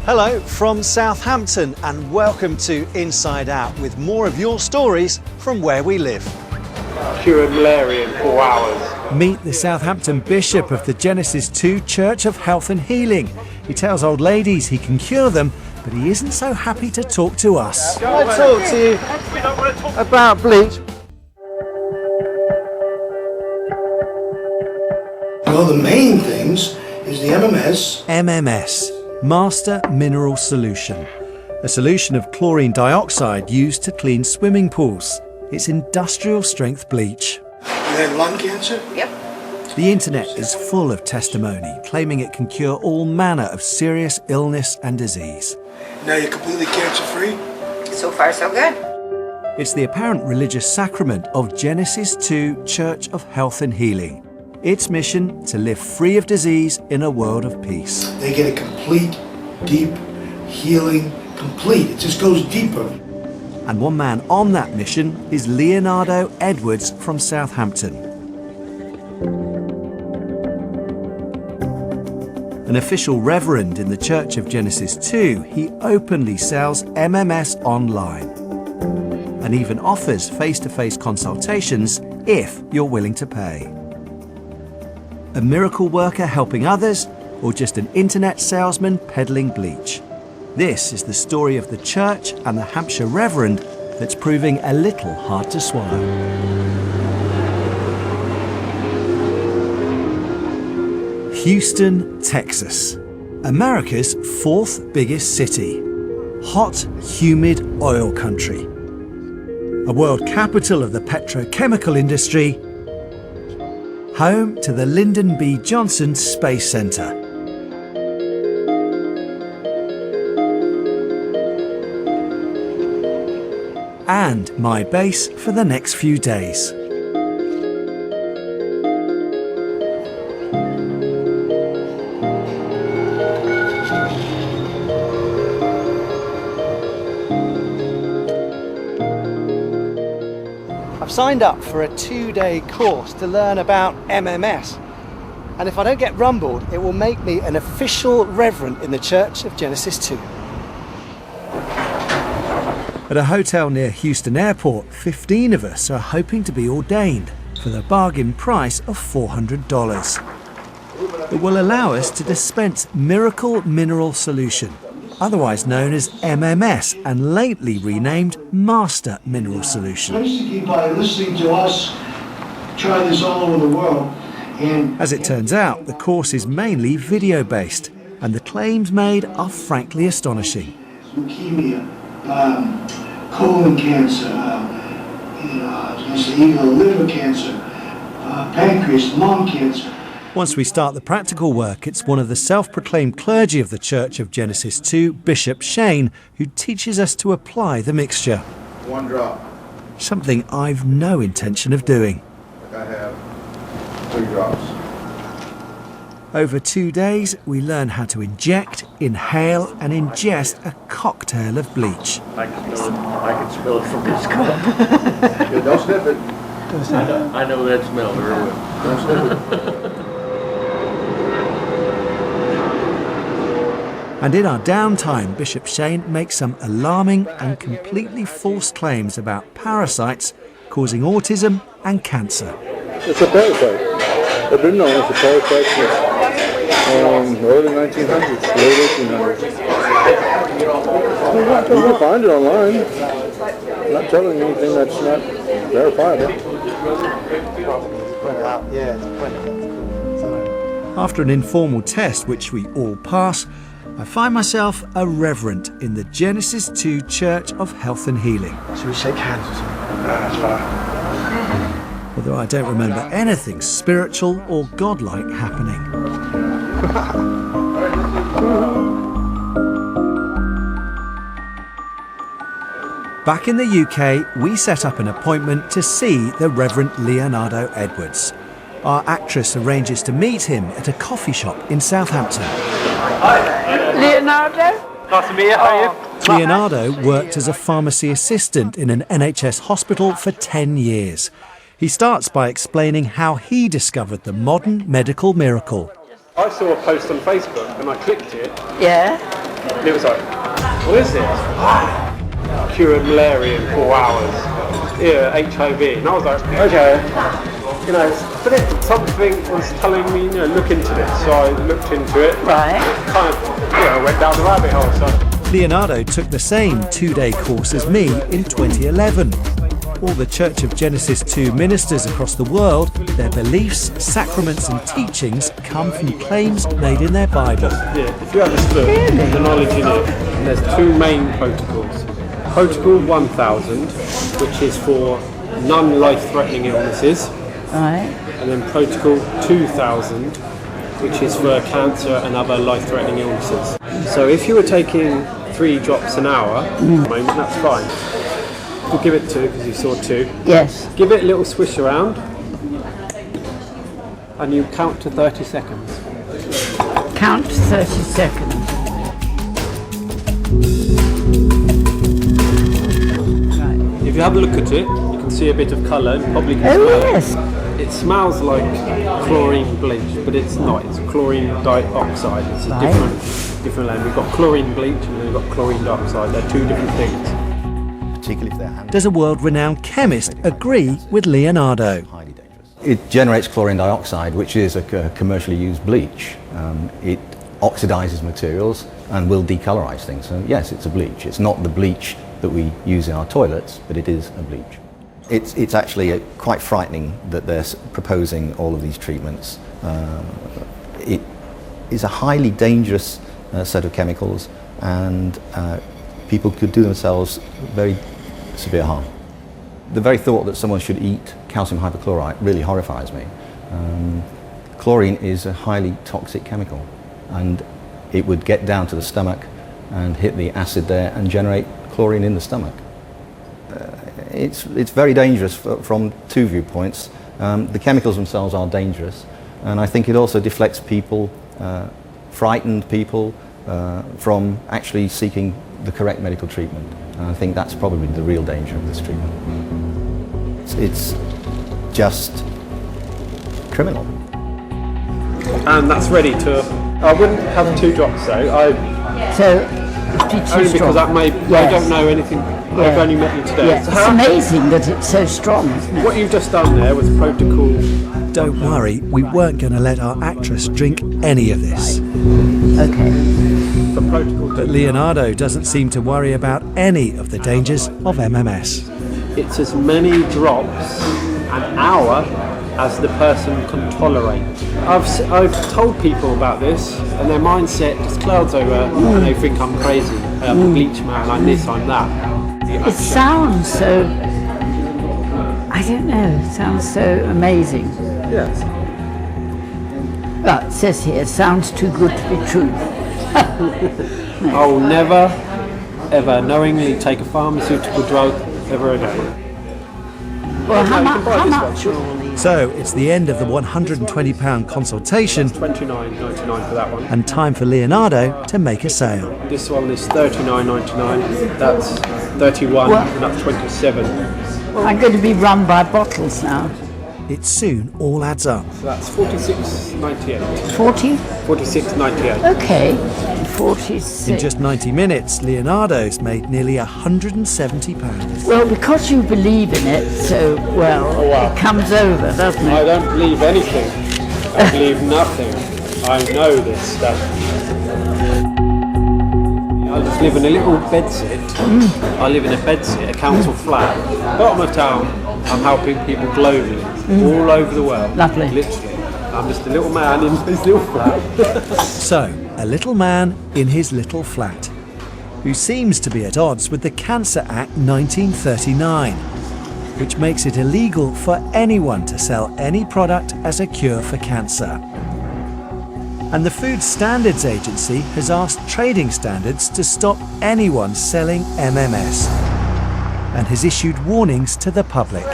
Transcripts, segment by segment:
Hello from Southampton and welcome to Inside Out with more of your stories from where we live. Cured malaria in 4 hours. Meet the Southampton Bishop of the Genesis 2 Church of Health and Healing. He tells old ladies he can cure them, but he isn't so happy to talk to us. Can I talk to you about bleach? Well, the main things is the MMS. MMS, Master Mineral Solution. A solution of chlorine dioxide used to clean swimming pools. It's industrial strength bleach. You had lung cancer? Yep. The internet is full of testimony claiming it can cure all manner of serious illness and disease. Now you're completely cancer-free? So far, so good. It's the apparent religious sacrament of Genesis 2 Church of Health and Healing. Its mission to live free of disease in a world of peace. They get a complete, deep healing, complete. It just goes deeper. And one man on that mission is Leonardo Edwards from Southampton. An official reverend in the Church of Genesis 2, he openly sells MMS online and even offers face-to-face consultations if you're willing to pay. A miracle worker helping others, or just an internet salesman peddling bleach? This is the story of the church and the Hampshire Reverend that's proving a little hard to swallow. Houston, Texas, America's 4th biggest city. Hot, humid oil country. A world capital of the petrochemical industry. Home to the Lyndon B. Johnson Space Center. And my base for the next few days. I've signed up for a 2-day course to learn about MMS. And if I don't get rumbled, it will make me an official reverend in the Church of Genesis 2. At a hotel near Houston Airport, 15 of us are hoping to be ordained for the bargain price of $400. It will allow us to dispense Miracle Mineral Solution, otherwise known as MMS and lately renamed Master Mineral Solution. Basically, by listening to us try this all over the world, and As it turns out, the course is mainly video-based, and the claims made are frankly astonishing. leukemia, colon cancer, even liver cancer, pancreas, lung cancer. Once we start the practical work, it's one of the self-proclaimed clergy of the Church of Genesis 2, Bishop Shane, who teaches us to apply the mixture. 1 drop. Something I've no intention of doing. I have 3 drops. Over 2 days, we learn how to inject, inhale and ingest a cocktail of bleach. I can smell it from this cup. Yeah, don't sniff it. I know that smell very well. Don't sniff it. And in our downtime, Bishop Shane makes some alarming and completely false claims about parasites causing autism and cancer. It's a parasite. They've been known as a parasite since early 1900s, late 1800s. You can find it online. I'm not telling you anything that's not verifiable. After an informal test, which we all pass, I find myself a reverend in the Genesis 2 Church of Health and Healing. Should we shake hands or something? That's fine. Although I don't remember anything spiritual or godlike happening. Back in the UK, we set up an appointment to see the Reverend Leonardo Edwards. Our actress arranges to meet him at a coffee shop in Southampton. Leonardo? Nice to meet you. How are you? Leonardo worked as a pharmacy assistant in an NHS hospital for 10 years. He starts by explaining how he discovered the modern medical miracle. I saw a post on Facebook and I clicked it. Yeah. And it was like, what is this? Cured malaria in 4 hours. Yeah, HIV. And I was like, okay. You know, but something was telling me, you know, look into this. So I looked into it. Right. Kind of, you know, went down the rabbit hole. So. Leonardo took the same 2-day course as me in 2011. All the Church of Genesis 2 ministers across the world, their beliefs, sacraments and teachings come from claims made in their Bible. Yeah, if you have this book, the knowledge in it, and there's 2 main protocols. Protocol 1000, which is for non-life-threatening illnesses. Right. And then Protocol 2000, which is for cancer and other life-threatening illnesses. So if you were taking 3 drops an hour, that's fine. We'll give it 2 because you saw 2. Yes. Give it a little swish around and you count to 30 seconds. Count to 30 seconds. Right. If you have a look at it, you can see a bit of colour and probably can Oh smell yes. it. It smells like chlorine bleach, but it's not. It's chlorine dioxide. It's a Right. different land. We've got chlorine bleach and we've got chlorine dioxide. They're 2 different things. Does a world-renowned chemist agree with Leonardo? It generates chlorine dioxide, which is a commercially used bleach. It oxidizes materials and will decolorize things. So yes, it's a bleach. It's not the bleach that we use in our toilets, but it is a bleach. It's actually quite frightening that they're proposing all of these treatments. It is a highly dangerous set of chemicals, and people could do themselves very severe harm. The very thought that someone should eat calcium hypochlorite really horrifies me. Chlorine is a highly toxic chemical, and it would get down to the stomach and hit the acid there and generate chlorine in the stomach. It's very dangerous from 2 viewpoints. The chemicals themselves are dangerous, and I think it also deflects people, frightened people, from actually seeking the correct medical treatment. And I think that's probably the real danger of this treatment. It's just criminal. And that's ready to. I wouldn't have 2 drops though. So, it's too Only strong. because that may. I Yes. don't know anything. Yeah. I've only met you today. Yeah, So it's amazing that it's so strong, isn't it? what you've just done there was protocol. Don't worry, we weren't going to let our actress drink any of this. Okay. For protocol. But Leonardo doesn't seem to worry about any of the dangers of MMS. It's as many drops an hour as the person can tolerate. I've told people about this, and their mindset just clouds over, and they think I'm crazy. I'm a bleach man. I'm this. I'm that. It sounds so, I don't know, it sounds so amazing. Yes. Well, it says here, sounds too good to be true. I'll never, ever knowingly take a pharmaceutical drug ever again. Well, how you can buy this much one. are all these? So it's the end of the £120 consultation $29.99 for that one. and time for Leonardo to make a sale. This one is $39.99. That's 31, What? and that's 27. I'm going to be run by bottles now. It soon all adds up. So that's $46.98. 40? $46.98. Okay. 46. In just 90 minutes, Leonardo's made nearly £170. Well, because you believe in it so well, Oh, wow. it comes over, doesn't I it? don't believe anything. I believe nothing. I know this stuff. I just live in a little bedsit. I live in a bedsit, a council flat. Bottom of town, I'm helping people globally, all over the world. Lovely. Literally. I'm just a little man in this little flat. So, a little man in his little flat, who seems to be at odds with the Cancer Act 1939, which makes it illegal for anyone to sell any product as a cure for cancer. And the Food Standards Agency has asked trading standards to stop anyone selling MMS, and has issued warnings to the public.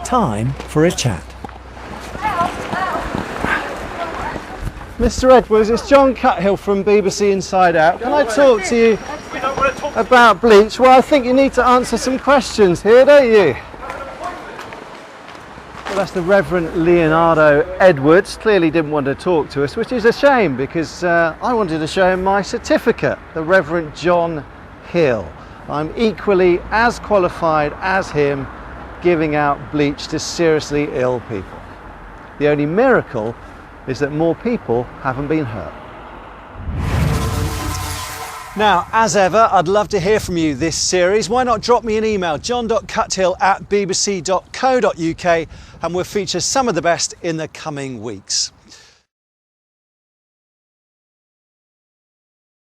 Time for a chat. Mr. Edwards, it's John Cuthill from BBC Inside Out. Can I talk to you about bleach? Well, I think you need to answer some questions here, don't you? that's the Reverend Leonardo Edwards. Clearly didn't want to talk to us, which is a shame because I wanted to show him my certificate, the Reverend John Hill. I'm equally as qualified as him, giving out bleach to seriously ill people. The only miracle is that more people haven't been hurt. Now, as ever, I'd love to hear from you this series. Why not drop me an email, john.cuthill@bbc.co.uk, and we'll feature some of the best in the coming weeks.